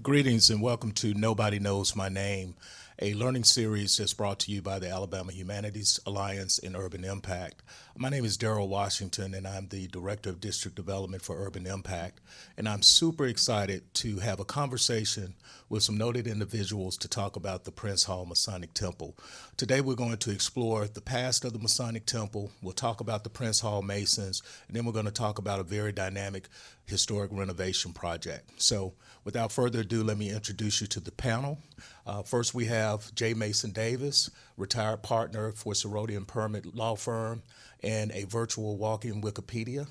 Greetings and welcome to Nobody Knows My Name, a learning series that's brought to you by the Alabama Humanities Alliance and Urban Impact. My name is Darrell Washington and I'm the Director of District Development for Urban Impact. And I'm super excited to have a conversation with some noted individuals to talk about the Prince Hall Masonic Temple. Today we're going to explore the past of the Masonic Temple, we'll talk about the Prince Hall Masons, and then we're going to talk about a very dynamic historic renovation project. So without further ado, let me introduce you to the panel. First, we have J. Mason Davis, retired partner for Sorority & Permit Law Firm and a virtual walk-in Wikipedia.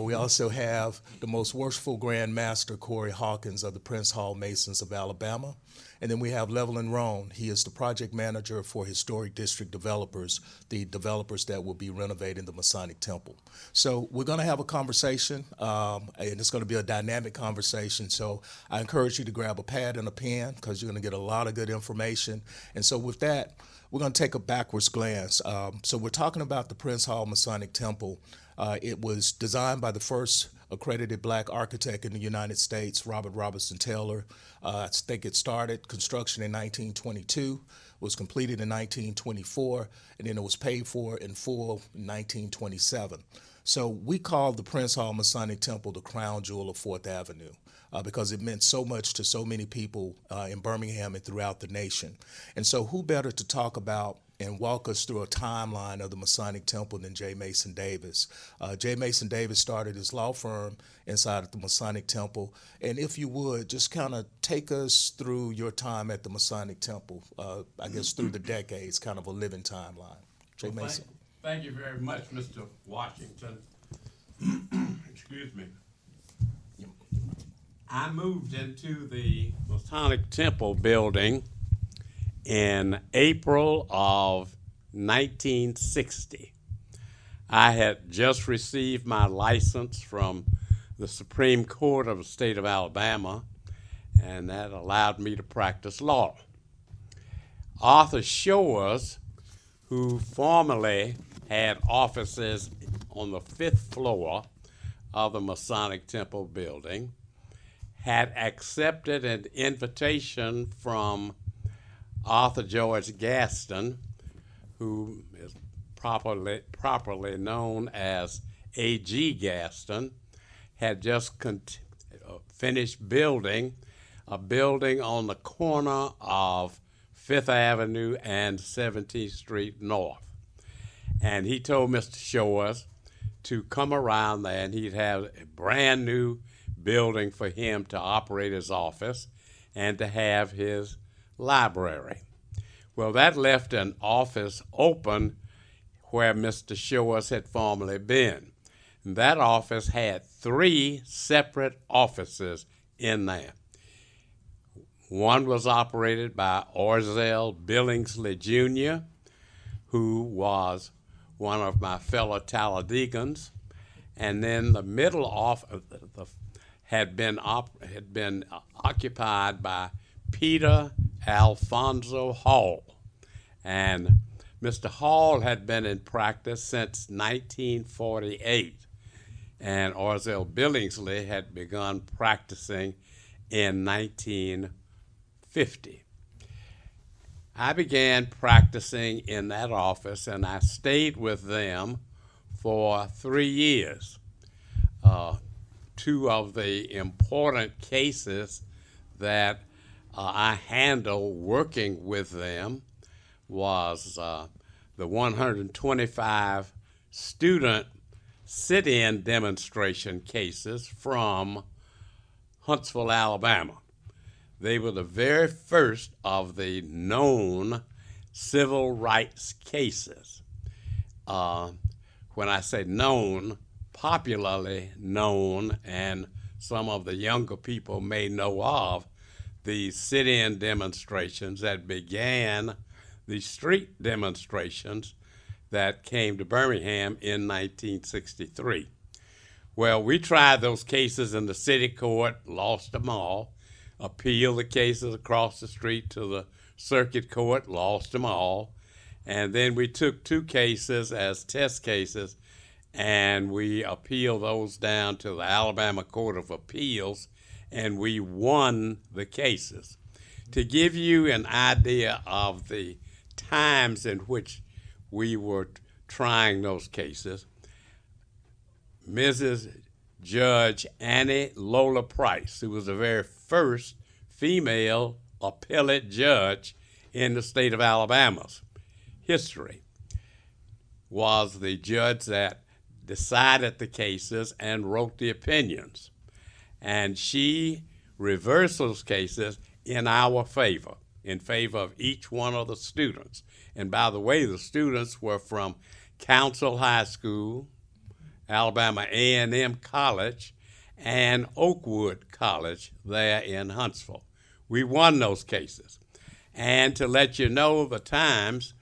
We also have the most worshipful Grand Master, Corey Hawkins of the Prince Hall Masons of Alabama. And then we have Levelyn Roan. He is the project manager for Historic District Developers, the developers that will be renovating the Masonic Temple. So we're going to have a conversation, and it's going to be a dynamic conversation. So I encourage you to grab a pad and a pen because you're going to get a lot of good information. And so with that, we're going to take a backwards glance. So we're talking about the Prince Hall Masonic Temple. It was designed by the first accredited black architect in the United States, Robert Robertson Taylor. I think it started construction in 1922, was completed in 1924, and then it was paid for in full in 1927. So we call the Prince Hall Masonic Temple the crown jewel of 4th Avenue because it meant so much to so many people in Birmingham and throughout the nation. And so who better to talk about and walk us through a timeline of the Masonic Temple than J. Mason Davis. J. Mason Davis started his law firm inside of the Masonic Temple. And if you would, just kind of take us through your time at the Masonic Temple, I guess through the decades, kind of a living timeline. J. Well, Mason. thank you very much, Mr. Washington. Excuse me. I moved into the Masonic Temple building in April of 1960. I had just received my license from the Supreme Court of the state of Alabama, and that allowed me to practice law. Arthur Shores, who formerly had offices on the 5th floor of the Masonic Temple building, had accepted an invitation from Arthur George Gaston, who is properly known as A.G. Gaston, had just finished building a building on the corner of 5th Avenue and 17th Street North. And he told Mr. Shores to come around there and he'd have a brand new building for him to operate his office and to have his library. Well, that left an office open where Mr. Shores had formerly been. And that office had 3 separate offices in there. One was operated by Orzel Billingsley Jr., who was one of my fellow Talladegans, and then the middle office had been occupied by Peter Alfonso Hall. And Mr. Hall had been in practice since 1948, and Orzel Billingsley had begun practicing in 1950. I began practicing in that office, and I stayed with them for 3 years. 2 of the important cases that I handled working with them was the 125 student sit-in demonstration cases from Huntsville, Alabama. They were the very first of the known civil rights cases. When I say known, popularly known, and some of the younger people may know of, the sit-in demonstrations that began the street demonstrations that came to Birmingham in 1963. Well, we tried those cases in the city court, lost them all, appealed the cases across the street to the circuit court, lost them all, and then we took 2 cases as test cases and we appealed those down to the Alabama Court of Appeals, and we won the cases. To give you an idea of the times in which we were trying those cases, Mrs. Judge Annie Lola Price, who was the very first female appellate judge in the state of Alabama's history, was the judge that decided the cases and wrote the opinions. And she reversed those cases in our favor, in favor of each one of the students. And by the way, the students were from Council High School, Alabama A&M College, and Oakwood College there in Huntsville. We won those cases. And to let you know the times,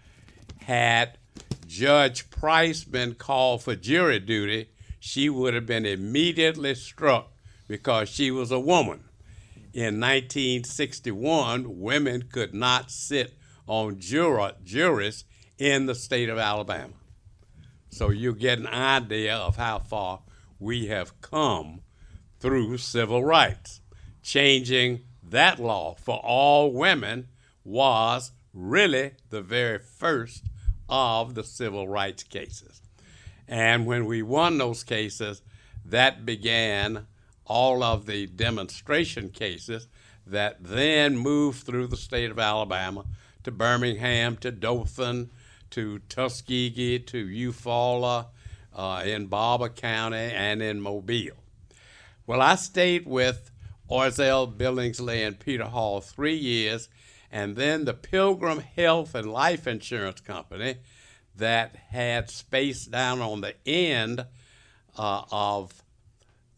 had Judge Price been called for jury duty, she would have been immediately struck because she was a woman. In 1961, women could not sit on juries in the state of Alabama. So you get an idea of how far we have come through civil rights. Changing that law for all women was really the very first of the civil rights cases. And when we won those cases, that began all of the demonstration cases that then moved through the state of Alabama to Birmingham, to Dothan, to Tuskegee, to Eufaula, in Barber County, and in Mobile. Well, I stayed with Orzell, Billingsley, and Peter Hall 3 years, and then the Pilgrim Health and Life Insurance Company that had space down on the end of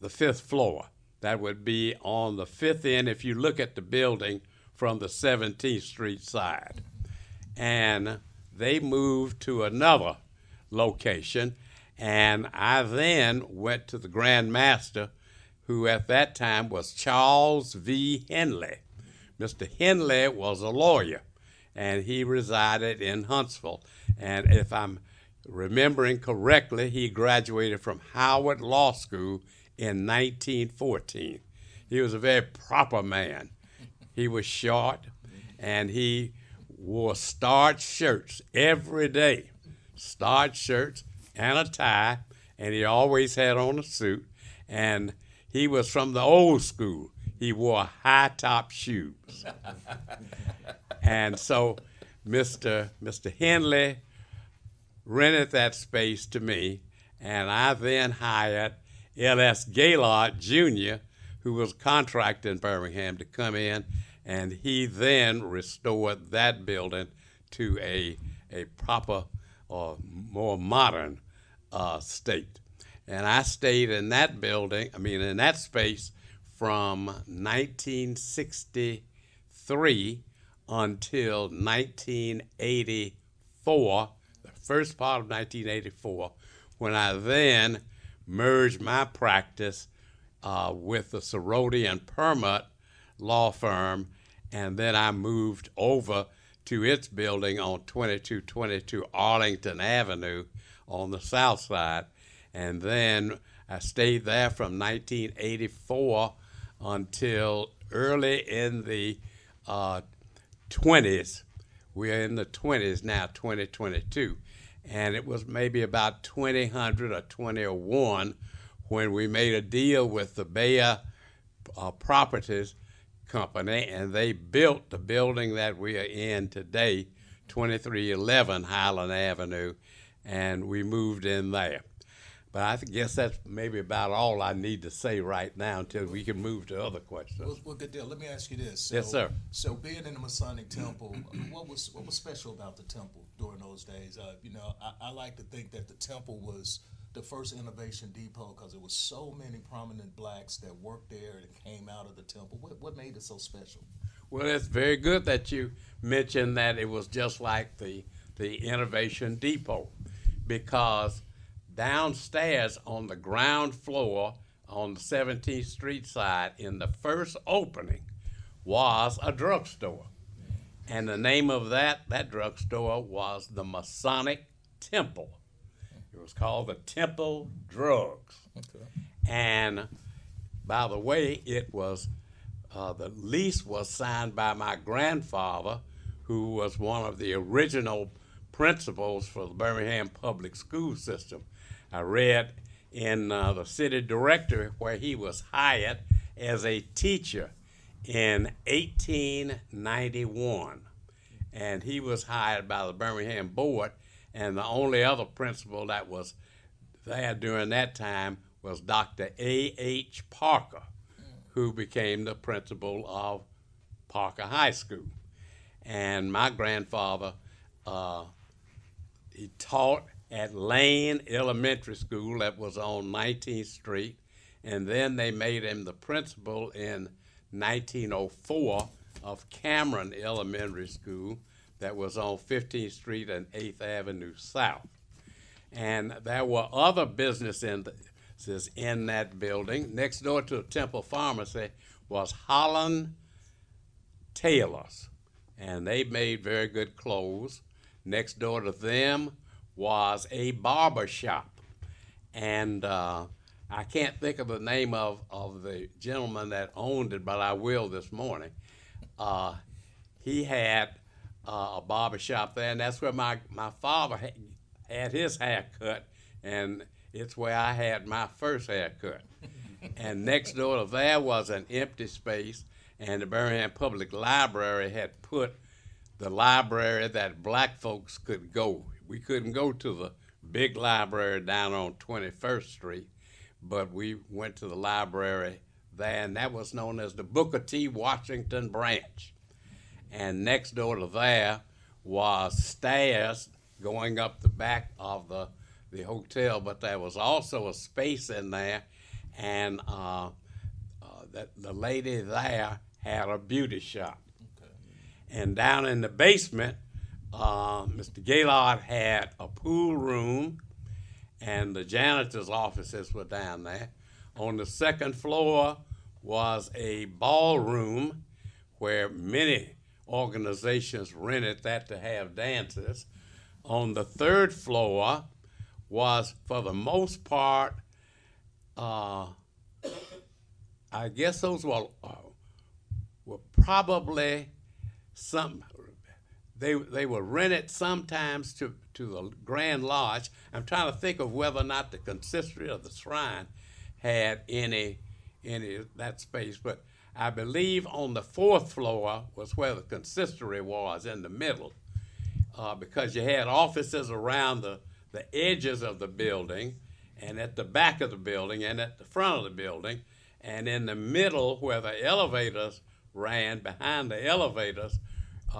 the 5th floor. That would be on the 5th end if you look at the building from the 17th Street side. And they moved to another location, and I then went to the Grand Master, who at that time was Charles V. Henley. Mr. Henley was a lawyer, and he resided in Huntsville. And if I'm remembering correctly, he graduated from Howard Law School in 1914. He was a very proper man. He was short, and he wore starched shirts every day, starched shirts and a tie, and he always had on a suit. And he was from the old school. He wore high-top shoes. And so Mr. Henley rented that space to me, and I then hired L.S. Gaylord, Jr., who was contracted in Birmingham, to come in, and he then restored that building to a proper or more modern state. And I stayed in that building, in that space from 1963 until 1984, the first part of 1984, when I then merged my practice with the Cerroti and Permut law firm, and then I moved over to its building on 2222 Arlington Avenue on the south side. And then I stayed there from 1984 until early in the 20s. We're in the 20s now, 2022. And it was maybe about 2000 or 2001 when we made a deal with the Bayer Properties Company, and they built the building that we are in today, 2311 Highland Avenue, and we moved in there. But I guess that's maybe about all I need to say right now until we can move to other questions. Well, good deal. Let me ask you this. So, Yes, sir. So being in the Masonic Temple, what was special about the temple during those days? I like to think that the temple was the first innovation depot because there was so many prominent blacks that worked there and came out of the temple. What made it so special? Well, it's very good that you mentioned that it was just like the innovation depot, because downstairs on the ground floor on the 17th Street side in the first opening was a drugstore. And the name of that drugstore was the Masonic Temple. It was called the Temple Drugs. Okay. And by the way, it was the lease was signed by my grandfather, who was one of the original principals for the Birmingham public school system. I read in the city directory where he was hired as a teacher in 1891. And he was hired by the Birmingham board, and the only other principal that was there during that time was Dr. A.H. Parker, who became the principal of Parker High School. And my grandfather, he taught at Lane Elementary School that was on 19th Street, and then they made him the principal in 1904 of Cameron Elementary School that was on 15th Street and 8th Avenue South. And there were other businesses in that building. Next door to the Temple Pharmacy was Holland Tailors, and they made very good clothes. Next door to them was a barber shop, and I can't think of the name of the gentleman that owned it, but I will this morning. He had a barber shop there, and that's where my father had his hair cut, and it's where I had my first haircut. And next door to there was an empty space, and the Birmingham Public Library had put the library that black folks could go. We couldn't go to the big library down on 21st Street, but we went to the library there, and that was known as the Booker T. Washington branch. And next door to there was stairs going up the back of the hotel, but there was also a space in there, and the lady there had a beauty shop. Okay. And down in the basement, Mr. Gaylord had a pool room, and the janitor's offices were down there. On the second floor was a ballroom where many organizations rented that to have dances. On the third floor was, for the most part, I guess those were probably some. They were rented sometimes to the Grand Lodge. I'm trying to think of whether or not the consistory of the shrine had any that space, but I believe on the fourth floor was where the consistory was, in the middle, because you had offices around the edges of the building, and at the back of the building, and at the front of the building, and in the middle where the elevators ran, behind the elevators,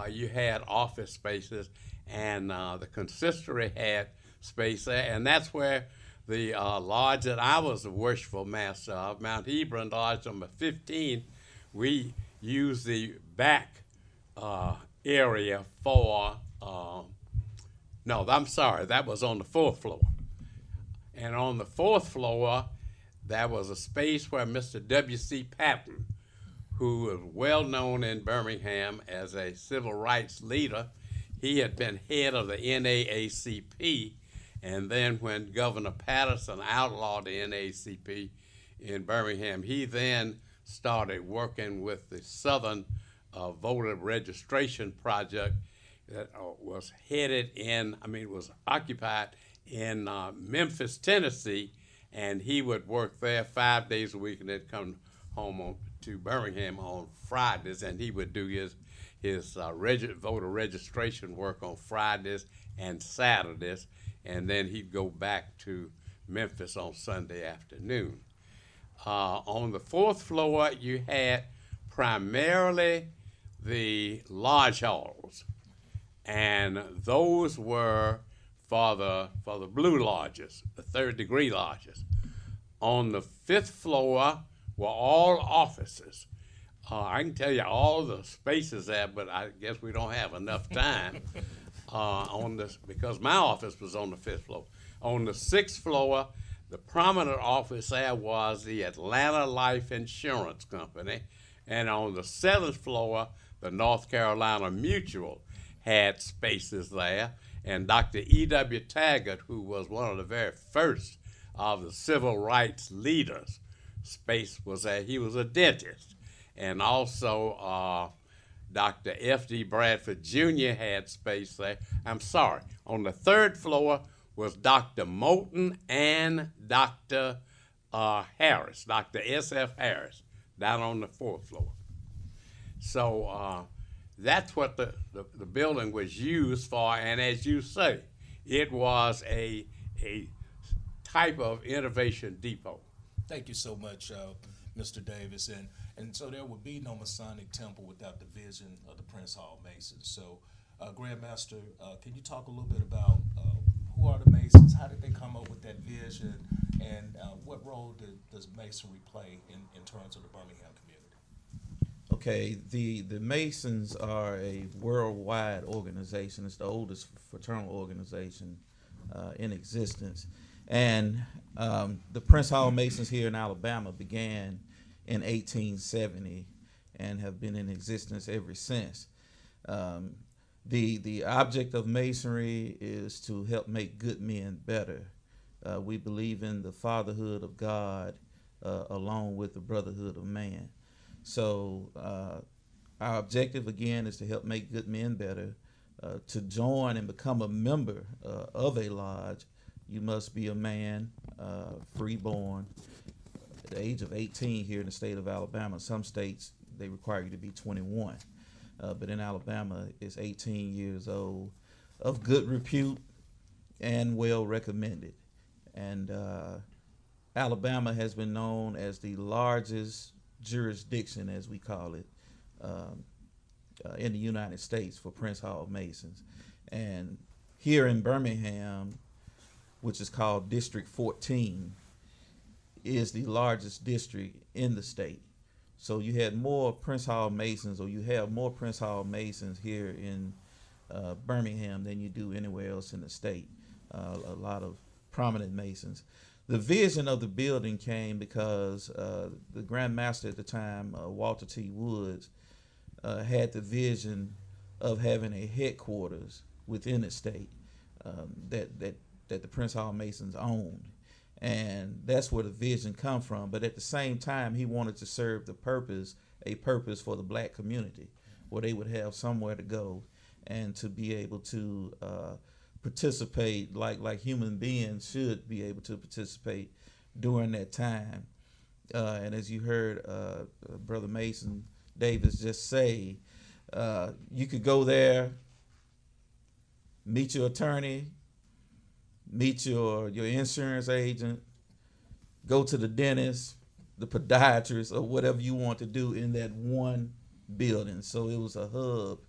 you had office spaces, and the consistory had space there, and that's where the lodge that I was the worshipful master of, Mount Hebron Lodge number 15, we used the back area for, no, I'm sorry, that was on the fourth floor. And on the fourth floor, there was a space where Mr. W.C. Patton, who was well known in Birmingham as a civil rights leader, he had been head of the NAACP, and then when Governor Patterson outlawed the NAACP in Birmingham, he then started working with the Southern Voter Registration Project that was was occupied in Memphis, Tennessee, and he would work there 5 days a week and then come home to Birmingham on Fridays, and he would do his voter registration work on Fridays and Saturdays, and then he'd go back to Memphis on Sunday afternoon. On the fourth floor, you had primarily the lodge halls, and those were for the blue lodges, the third degree lodges. On the fifth floor were all offices. I can tell you all the spaces there, but I guess we don't have enough time on this, because my office was on the fifth floor. On the sixth floor, the prominent office there was the Atlanta Life Insurance Company, and on the seventh floor, the North Carolina Mutual had spaces there, and Dr. E.W. Taggart, who was one of the very first of the civil rights leaders, space was there. He was a dentist, and also Dr. F.D. Bradford Jr. had space there. I'm sorry. On the third floor was Dr. Moulton and Dr. Harris, Dr. S.F. Harris, down on the fourth floor. So that's what the building was used for, and as you say, it was a type of innovation depot. Thank you so much, Mr. Davis. And so there would be no Masonic temple without the vision of the Prince Hall Masons. So, Grandmaster, can you talk a little bit about who are the Masons? How did they come up with that vision? And what role does Masonry play in terms of the Birmingham community? Okay, the Masons are a worldwide organization. It's the oldest fraternal organization in existence. And the Prince Hall Masons here in Alabama began in 1870 and have been in existence ever since. The object of Masonry is to help make good men better. We believe in the fatherhood of God along with the brotherhood of man. So our objective, again, is to help make good men better. To join and become a member of a lodge, you must be a man, freeborn, at the age of 18 here in the state of Alabama. Some states, they require you to be 21. But in Alabama, it's 18 years old, of good repute and well recommended. And Alabama has been known as the largest jurisdiction, as we call it, in the United States for Prince Hall Masons. And here in Birmingham, which is called District 14, is the largest district in the state. So you had more Prince Hall Masons, or you have more Prince Hall Masons here in Birmingham than you do anywhere else in the state. A lot of prominent Masons. The vision of the building came because the Grand Master at the time, Walter T. Woods, had the vision of having a headquarters within the state that the Prince Hall Masons owned. And that's where the vision come from. But at the same time, he wanted to serve a purpose for the black community, where they would have somewhere to go and to be able to participate like human beings should be able to participate during that time. And as you heard Brother Mason Davis just say, you could go there, meet your attorney, meet your insurance agent, go to the dentist, the podiatrist, or whatever you want to do in that one building. So it was a hub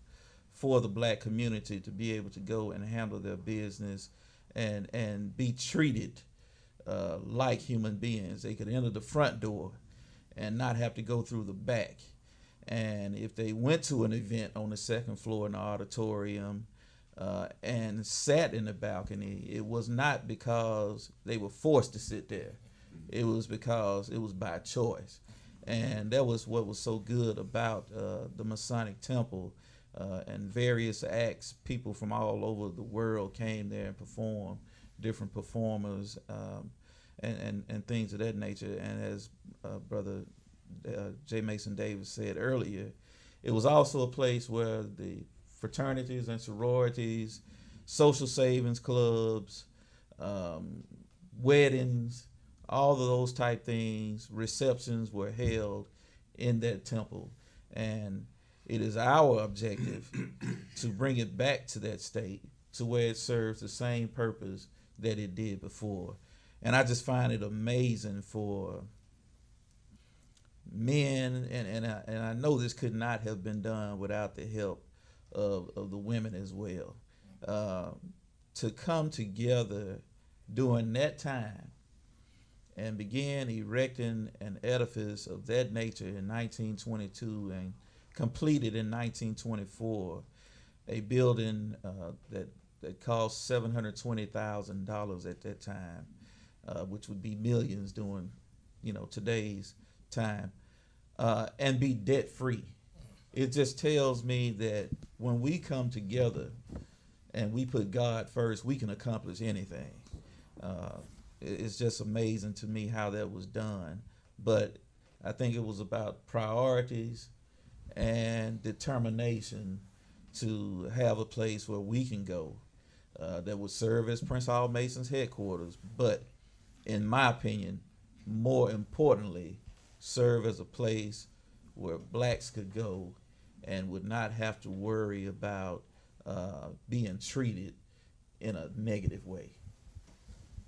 for the black community to be able to go and handle their business and be treated like human beings. They could enter the front door and not have to go through the back. And if they went to an event on the second floor in the auditorium and sat in the balcony, it was not because they were forced to sit there. It was because it was by choice. And that was what was so good about the Masonic Temple. And various acts, people from all over the world came there and performed, different performers and things of that nature. And as Brother J. Mason Davis said earlier, it was also a place where the fraternities and sororities, social savings clubs, weddings, all of those type things, receptions were held in that temple. And it is our objective to bring it back to that state, to where it serves the same purpose that it did before. And I just find it amazing for men, and I know this could not have been done without the help of the women as well, to come together during that time and begin erecting an edifice of that nature in 1922 and completed in 1924, a building that cost $720,000 at that time, which would be millions during today's time, and be debt free. It just tells me that when we come together and we put God first, we can accomplish anything. It's just amazing to me how that was done. But I think it was about priorities and determination to have a place where we can go that would serve as Prince Hall Mason's headquarters, but in my opinion, more importantly, serve as a place where blacks could go and would not have to worry about being treated in a negative way.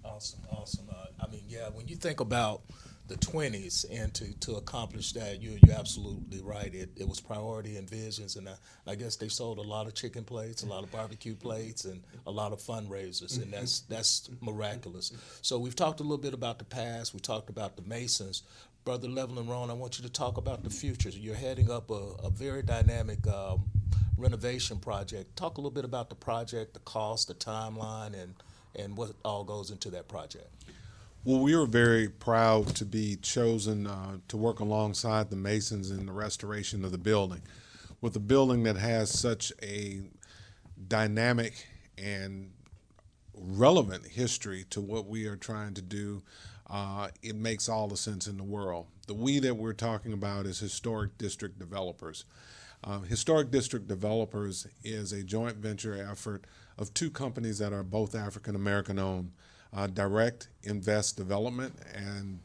Awesome, awesome. I mean, yeah, when you think about the 20s and to accomplish that, you're absolutely right. It was priority and visions, and I guess they sold a lot of chicken plates, a lot of barbecue plates, and a lot of fundraisers, and that's miraculous. So we've talked a little bit about the past. We talked about the Masons. Brother Levelin Roan, I want you to talk about the future. You're heading up a very dynamic renovation project. Talk a little bit about the project, the cost, the timeline, and what all goes into that project. Well, we were very proud to be chosen to work alongside the Masons in the restoration of the building. With a building that has such a dynamic and relevant history to what we are trying to do, it makes all the sense in the world. The we that we're talking about is Historic District Developers. Historic District Developers is a joint venture effort of two companies that are both African American owned, Direct Invest Development and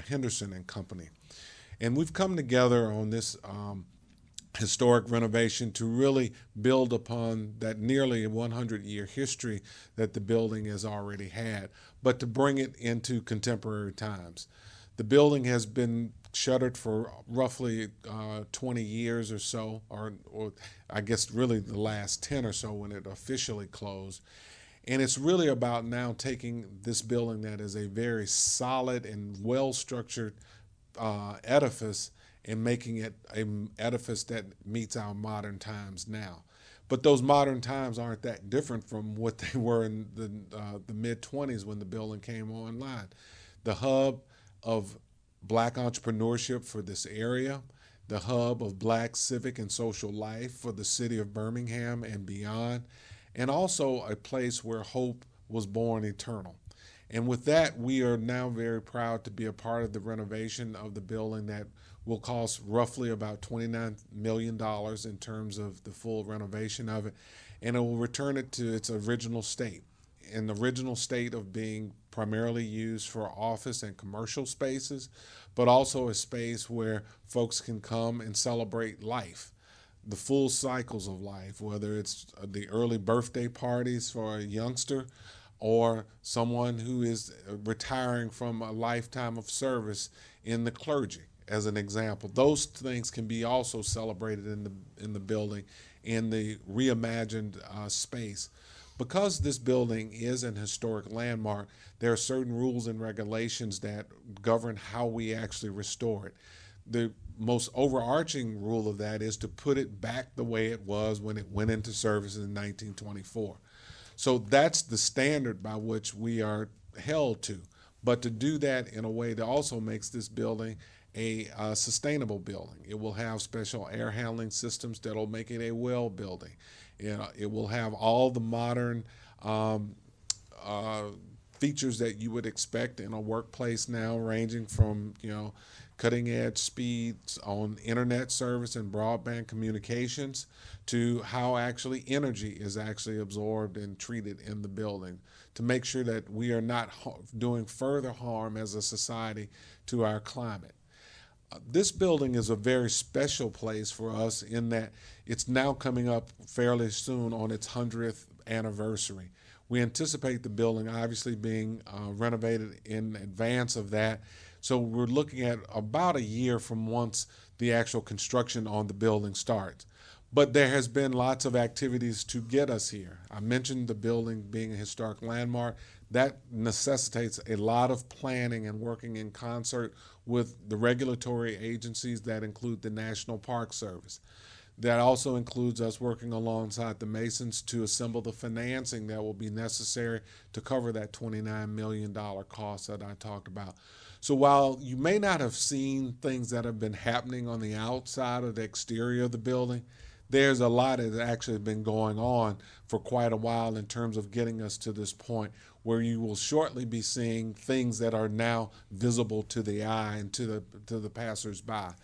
Henderson and Company. And we've come together on this historic renovation to really build upon that nearly 100-year history that the building has already had, but to bring it into contemporary times. The building has been shuttered for roughly 20 years or so, or I guess really the last 10 or so when it officially closed. And it's really about now taking this building that is a very solid and well-structured edifice and making it an edifice that meets our modern times now. But those modern times aren't that different from what they were in the mid-20s when the building came online. The hub of black entrepreneurship for this area, the hub of black civic and social life for the city of Birmingham and beyond, and also a place where hope was born eternal. And with that, we are now very proud to be a part of the renovation of the building that will cost roughly about $29 million in terms of the full renovation of it, and it will return it to its original state, in the original state of being primarily used for office and commercial spaces, but also a space where folks can come and celebrate life, the full cycles of life, whether it's the early birthday parties for a youngster or someone who is retiring from a lifetime of service in the clergy, as an example. Those things can be also celebrated in the building in the reimagined space. Because this building is an historic landmark, there are certain rules and regulations that govern how we actually restore it. The most overarching rule of that is to put it back the way it was when it went into service in 1924. So that's the standard by which we are held to. But to do that in a way that also makes this building a sustainable building. It will have special air handling systems that will make it a well building. It will have all the modern features that you would expect in a workplace now, ranging from cutting edge speeds on internet service and broadband communications to how actually energy is actually absorbed and treated in the building, to make sure that we are not doing further harm as a society to our climate. This building is a very special place for us in that it's now coming up fairly soon on its 100th anniversary. We anticipate the building obviously being renovated in advance of that. So we're looking at about a year from once the actual construction on the building starts. But there has been lots of activities to get us here. I mentioned the building being a historic landmark. That necessitates a lot of planning and working in concert with the regulatory agencies that include the National Park Service. That also includes us working alongside the Masons to assemble the financing that will be necessary to cover that $29 million cost that I talked about. So while you may not have seen things that have been happening on the outside of the exterior of the building, there's a lot that has actually been going on for quite a while in terms of getting us to this point where you will shortly be seeing things that are now visible to the eye and to the passersby.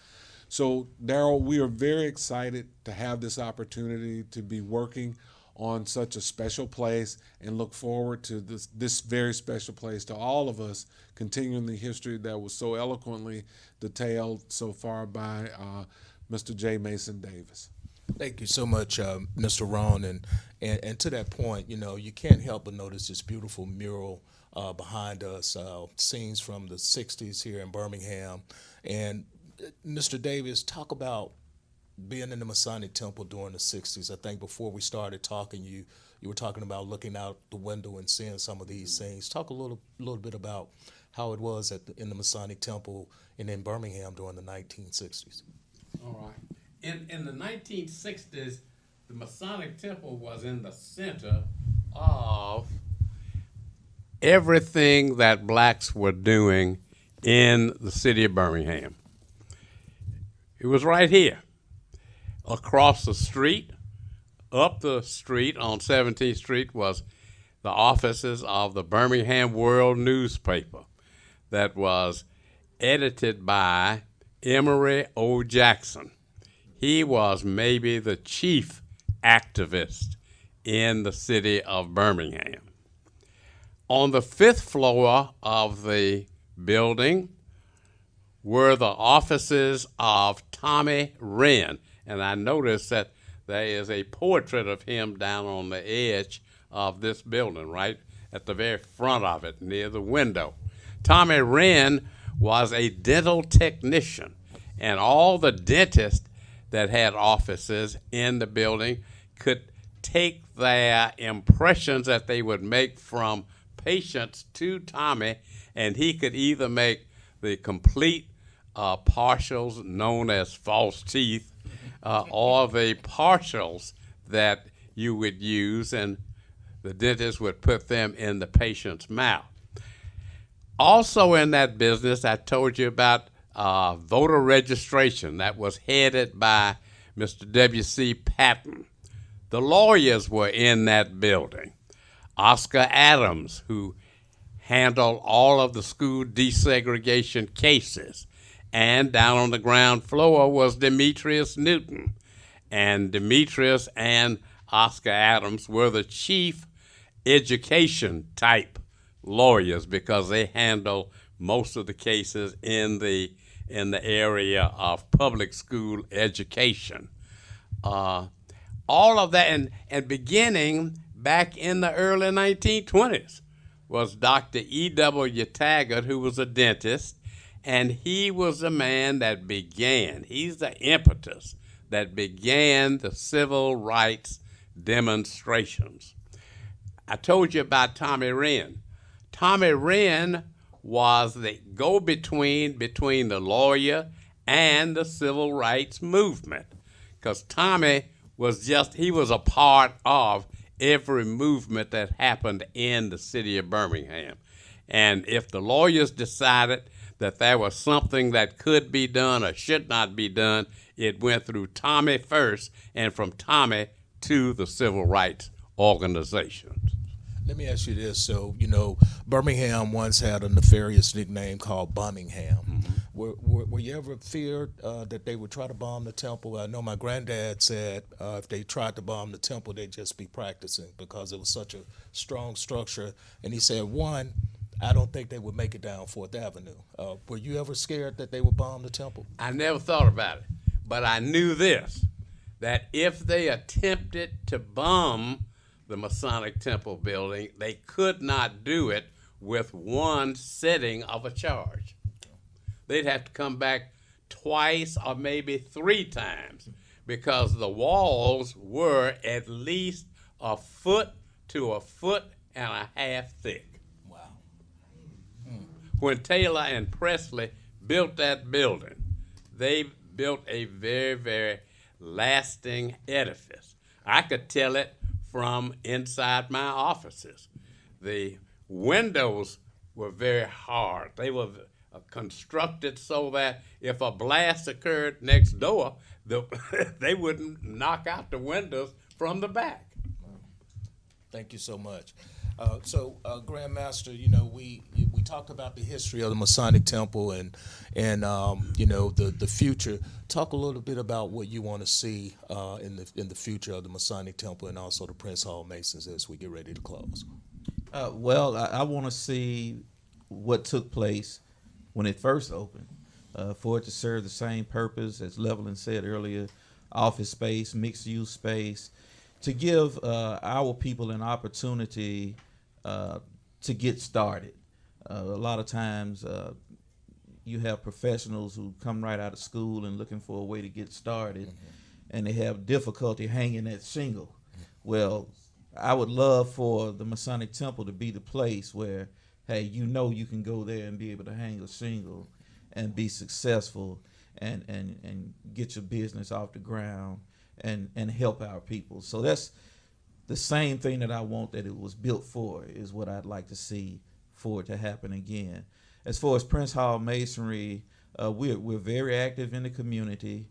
So, Daryl, we are very excited to have this opportunity to be working on such a special place, and look forward to this very special place, to all of us continuing the history that was so eloquently detailed so far by Mr. J. Mason Davis. Thank you so much, Mr. Ron. And to that point, you can't help but notice this beautiful mural behind us, scenes from the 60s here in Birmingham. And Mr. Davis, talk about being in the Masonic Temple during the 60s. I think before we started talking, you were talking about looking out the window and seeing some of these things. Talk a little bit about how it was in the Masonic Temple and in Birmingham during the 1960s. All right. In the 1960s, the Masonic Temple was in the center of everything that blacks were doing in the city of Birmingham. It was right here. Across the street, up the street on 17th Street, was the offices of the Birmingham World newspaper that was edited by Emory O. Jackson. He was maybe the chief activist in the city of Birmingham. On the 5th floor of the building were the offices of Tommy Wren. And I noticed that there is a portrait of him down on the edge of this building, right at the very front of it, near the window. Tommy Wren was a dental technician, and all the dentists that had offices in the building could take their impressions that they would make from patients to Tommy, and he could either make the complete partials known as false teeth, or the partials that you would use, and the dentist would put them in the patient's mouth. Also in that business, I told you about voter registration that was headed by Mr. W.C. Patton. The lawyers were in that building. Oscar Adams, who handled all of the school desegregation cases. And down on the ground floor was Demetrius Newton. And Demetrius and Oscar Adams were the chief education type lawyers because they handled most of the cases in the area of public school education. All of that, and beginning back in the early 1920s was Dr. E.W. Taggart, who was a dentist. And he was the man that he's the impetus that began the civil rights demonstrations. I told you about Tommy Wren. Tommy Wren was the go-between between the lawyer and the civil rights movement, because Tommy was a part of every movement that happened in the city of Birmingham. And if the lawyers decided that there was something that could be done or should not be done, it went through Tommy first, and from Tommy to the civil rights organizations. Let me ask you this. So, Birmingham once had a nefarious nickname called Birmingham. Mm-hmm. Were you ever feared that they would try to bomb the temple? I know my granddad said if they tried to bomb the temple, they'd just be practicing because it was such a strong structure. And he said, one, I don't think they would make it down 4th Avenue. Were you ever scared that they would bomb the temple? I never thought about it, but I knew this, that if they attempted to bomb the Masonic Temple building, they could not do it with one sitting of a charge. They'd have to come back twice or maybe 3 times because the walls were at least a foot to a foot and a half thick. When Taylor and Presley built that building, they built a very, very lasting edifice. I could tell it from inside my offices. The windows were very hard. They were constructed so that if a blast occurred next door, they wouldn't knock out the windows from the back. Thank you so much. Grand Master, we talked about the history of the Masonic Temple and the future. Talk a little bit about what you want to see in the future of the Masonic Temple and also the Prince Hall Masons as we get ready to close. Well, I want to see what took place when it first opened, for it to serve the same purpose as Levelin said earlier, office space, mixed use space, to give our people an opportunity to get started. A lot of times you have professionals who come right out of school and looking for a way to get started, and they have difficulty hanging that shingle. Well, I would love for the Masonic Temple to be the place where, hey, you can go there and be able to hang a shingle and be successful and get your business off the ground and help our people. So that's the same thing that I want that it was built for, is what I'd like to see for it to happen again. As far as Prince Hall Masonry, we're very active in the community.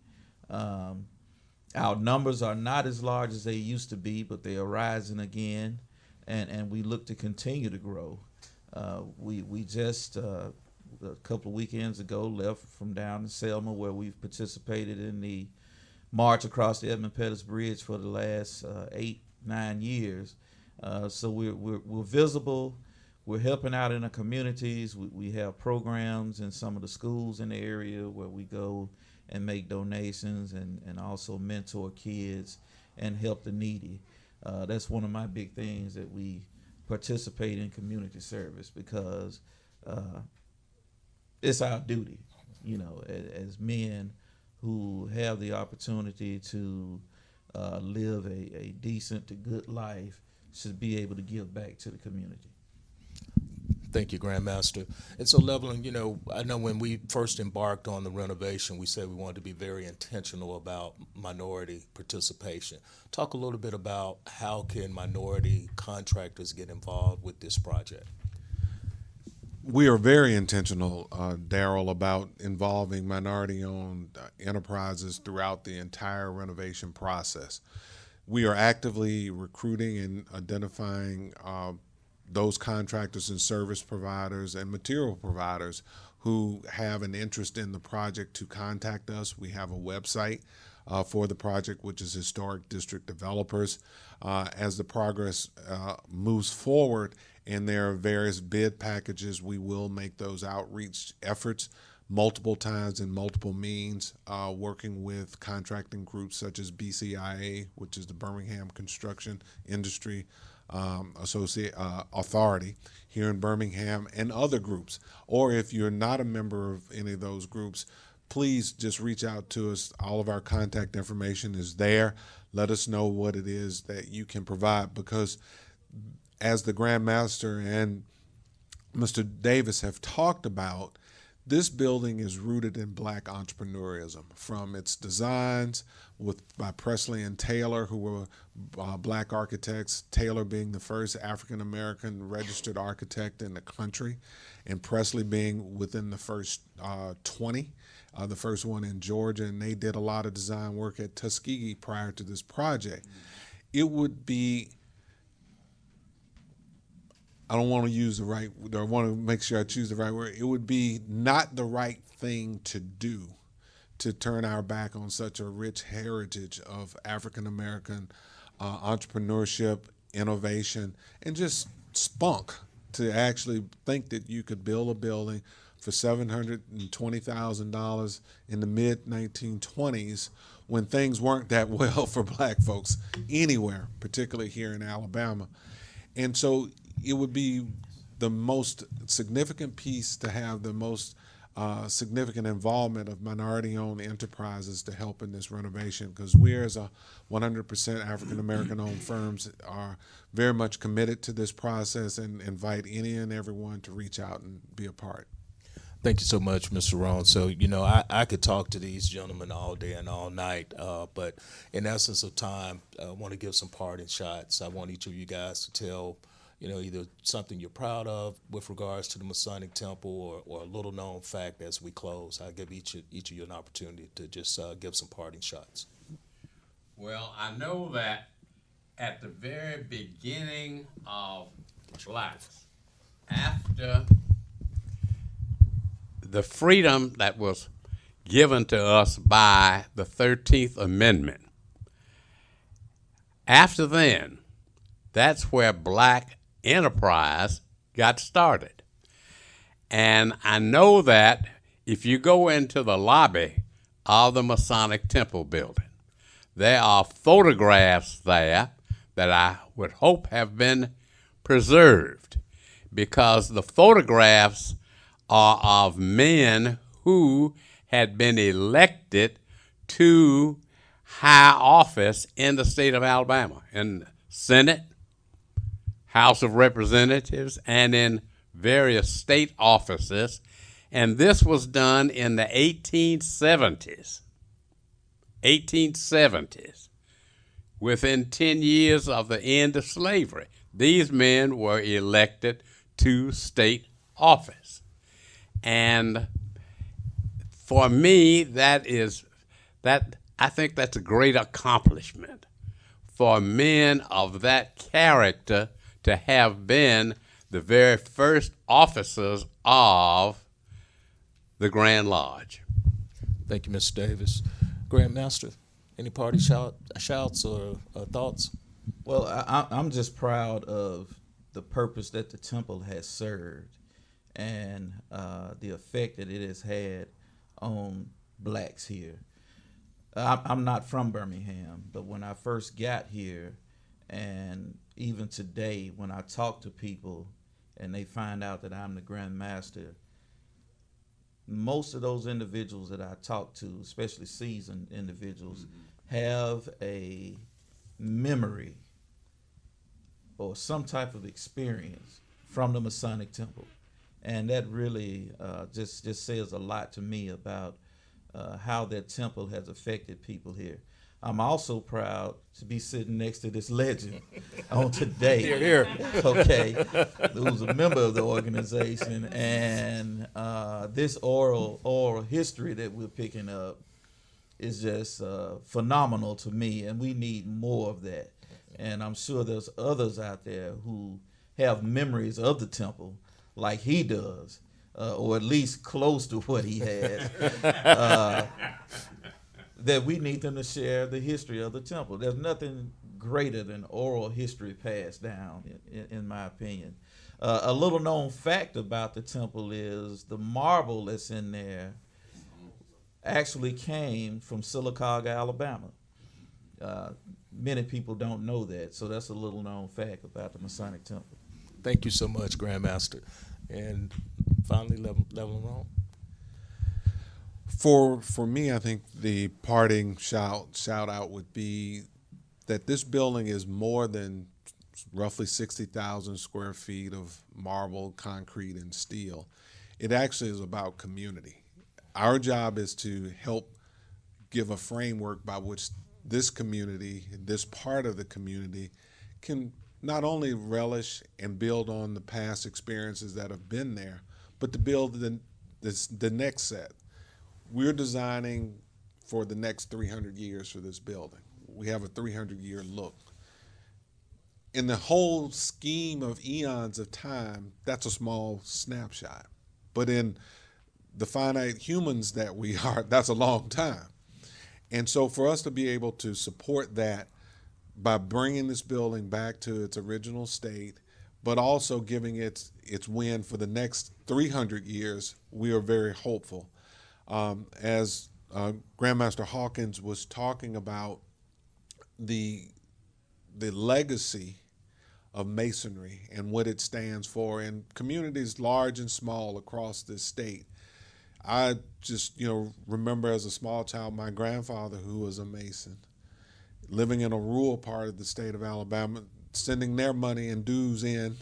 Our numbers are not as large as they used to be, but they are rising again, and we look to continue to grow. We just a couple of weekends ago left from down in Selma, where we've participated in the march across the Edmund Pettus Bridge for the last 8-9 years. So we're visible. We're helping out in the communities. We have programs in some of the schools in the area where we go and make donations and also mentor kids and help the needy. That's one of my big things, that we participate in community service, because it's our duty, as men who have the opportunity to live a decent to good life, should be able to give back to the community. Thank you, Grandmaster. And so, Levelin, I know when we first embarked on the renovation, we said we wanted to be very intentional about minority participation. Talk a little bit about how can minority contractors get involved with this project? We are very intentional, Daryl, about involving minority-owned enterprises throughout the entire renovation process. We are actively recruiting and identifying those contractors and service providers and material providers who have an interest in the project to contact us. We have a website for the project, which is Historic District Developers. As the progress moves forward and there are various bid packages, we will make those outreach efforts multiple times in multiple means, working with contracting groups such as BCIA, which is the Birmingham Construction Industry Authority here in Birmingham, and other groups. Or if you're not a member of any of those groups, please just reach out to us. All of our contact information is there. Let us know what it is that you can provide, because as the Grand Master and Mr. Davis have talked about, this building is rooted in Black entrepreneurism, from its designs by Presley and Taylor, who were Black architects, Taylor being the first African-American registered architect in the country, and Presley being within the first 20, the first one in Georgia, and they did a lot of design work at Tuskegee prior to this project. It would be, I don't want to use the right, I want to make sure I choose the right word. It would be not the right thing to do to turn our back on such a rich heritage of African-American entrepreneurship, innovation, and just spunk, to actually think that you could build a building for $720,000 in the mid-1920s when things weren't that well for Black folks anywhere, particularly here in Alabama. And so it would be the most significant piece to have the most significant involvement of minority-owned enterprises to help in this renovation, because we, as a 100% African-American-owned firms, are very much committed to this process and invite any and everyone to reach out and be a part. Thank you so much, Mr. Rohn. So, I could talk to these gentlemen all day and all night, but in essence of time, I want to give some parting shots. I want each of you guys to tell either something you're proud of with regards to the Masonic Temple, or a little known fact as we close. I'll give each of you an opportunity to just give some parting shots. Well, I know that at the very beginning of blacks after the freedom that was given to us by the 13th Amendment. After then, that's where black enterprise got started. And I know that if you go into the lobby of the Masonic Temple building, there are photographs there that I would hope have been preserved, because the photographs are of men who had been elected to high office in the state of Alabama, in the Senate, House of Representatives, and in various state offices. And this was done in the 1870s. 1870s. Within 10 years of the end of slavery, these men were elected to state office. And for me, I think that's a great accomplishment for men of that character to have been the very first officers of the Grand Lodge. Thank you, Mr. Davis. Grandmaster, any party shouts or thoughts? Well, I'm just proud of the purpose that the temple has served and the effect that it has had on blacks here. I'm not from Birmingham, but when I first got here, and even today when I talk to people and they find out that I'm the Grand Master, most of those individuals that I talk to, especially seasoned individuals, have a memory or some type of experience from the Masonic Temple. And that really just says a lot to me about how that temple has affected people here. I'm also proud to be sitting next to this legend on today. Here. Okay, who's a member of the organization, and this oral history that we're picking up is just phenomenal to me, and we need more of that. And I'm sure there's others out there who have memories of the temple like he does, or at least close to what he has. That we need them to share the history of the temple. There's nothing greater than oral history passed down, in my opinion. A little known fact about the temple is the marble that's in there actually came from Sylacauga, Alabama. Many people don't know that, so that's a little known fact about the Masonic Temple. Thank you so much, Grandmaster. And finally, level on. For me, I think the parting shout out would be that this building is more than roughly 60,000 square feet of marble, concrete, and steel. It actually is about community. Our job is to help give a framework by which this community, this part of the community, can not only relish and build on the past experiences that have been there, but to build the next set. We're designing for the next 300 years for this building. We have a 300-year look. In the whole scheme of eons of time, that's a small snapshot. But in the finite humans that we are, that's a long time. And so for us to be able to support that by bringing this building back to its original state, but also giving it its win for the next 300 years, we are very hopeful. As Grandmaster Hawkins was talking about the legacy of Masonry and what it stands for in communities large and small across this state. I just, remember as a small child, my grandfather, who was a Mason, living in a rural part of the state of Alabama, sending their money and dues in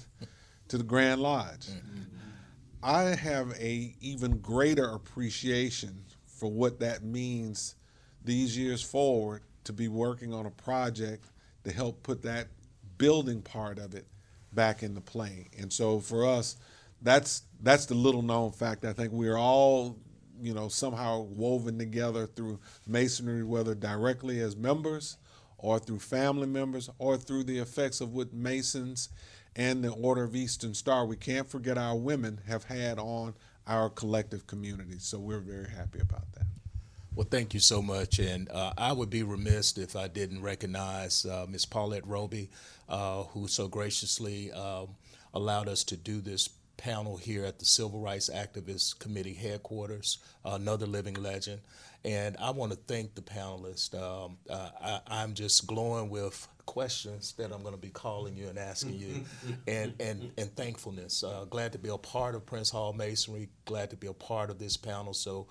to the Grand Lodge. Mm-hmm. I have a even greater appreciation for what that means these years forward, to be working on a project to help put that building part of it back into play. And so for us, that's the little known fact. I think we're all, somehow woven together through Masonry, whether directly as members or through family members or through the effects of what Masons and the Order of Eastern Star. We can't forget our women have had on our collective community. So we're very happy about that. Well, thank you so much. And I would be remiss if I didn't recognize Ms. Paulette Roby, who so graciously allowed us to do this panel here at the Civil Rights Activists Committee headquarters, another living legend. And I want to thank the panelists. I'm just glowing with questions that I'm going to be calling you and asking you, and thankfulness. Glad to be a part of Prince Hall Masonry, glad to be a part of this panel. So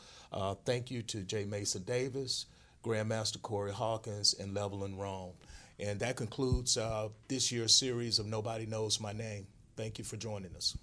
thank you to J. Mason Davis, Grandmaster Corey Hawkins, and Levelin Rome. And that concludes this year's series of Nobody Knows My Name. Thank you for joining us.